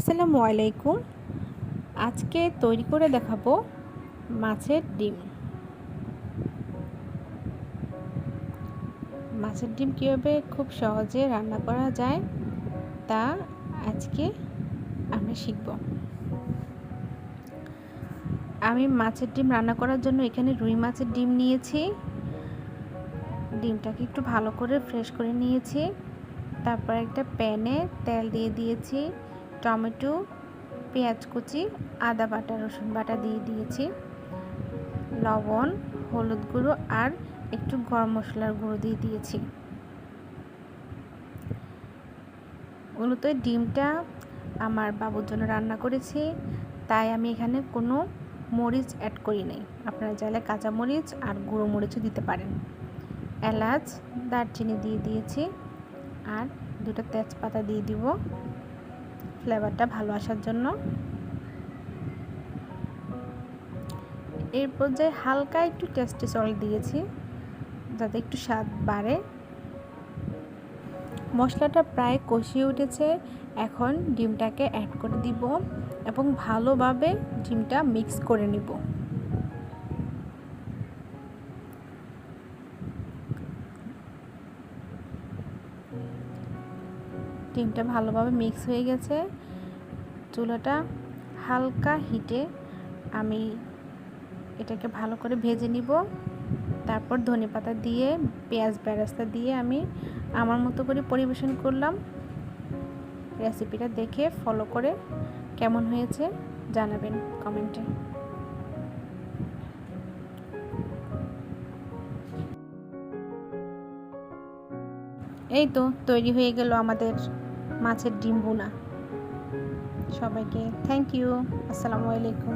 আসসালামু আলাইকুম। আজকে তৈরি করে দেখাবো মাছের ডিম। মাছের ডিম কীভাবে খুব সহজে রান্না করা যায় তা আজকে আমরা শিখব। আমি মাছের ডিম রান্না করার জন্য এখানে রুই মাছের ডিম নিয়েছি। ডিমটাকে একটু ভালো করে ফ্রেশ করে নিয়েছি। তারপর একটা প্যানে তেল দিয়ে দিয়েছি, টমেটো, পেঁয়াজ কুচি, আদা বাটা, রসুন বাটা দিয়ে দিয়েছি, লবণ, হলুদ গুঁড়ো আর একটু গরম মশলার গুঁড়ো দিয়ে দিয়েছি। মূলত ডিমটা আমার বাবুর জন্য রান্না করেছি, তাই আমি এখানে কোনো মরিচ অ্যাড করি নাই। আপনারা চাইলে কাঁচা মরিচ আর গুঁড়ো মরিচও দিতে পারেন। এলাচ, দারচিনি দিয়ে দিয়েছি আর দুটো তেজপাতা দিয়ে দিব ফ্লেভারটা ভালো আসার জন্য। এর পর্যায়ে হালকা একটু টেস্টি সল্ট দিয়েছি যাতে একটু স্বাদ বাড়ে। মশলাটা প্রায় কষিয়ে উঠেছে, এখন ডিমটাকে অ্যাড করে দিব এবং ভালোভাবে ডিমটা মিক্স করে নিব। ডিমটা ভালোভাবে মিক্স হয়ে গেছে। চুলাটা হালকা হিটে আমি এটাকে ভালো করে ভেজে নিব। তারপর ধনেপাতা দিয়ে, পেঁয়াজ বেরেস্তা দিয়ে আমি আমার মতো করে পরিবেশন করলাম। রেসিপিটা দেখে ফলো করে কেমন হয়েছে জানাবেন কমেন্টে। এই তো তৈরি হয়ে গেল আমাদের মাছের ডিম ভুনা। সবাইকে থ্যাংক ইউ। আসসালামু আলাইকুম।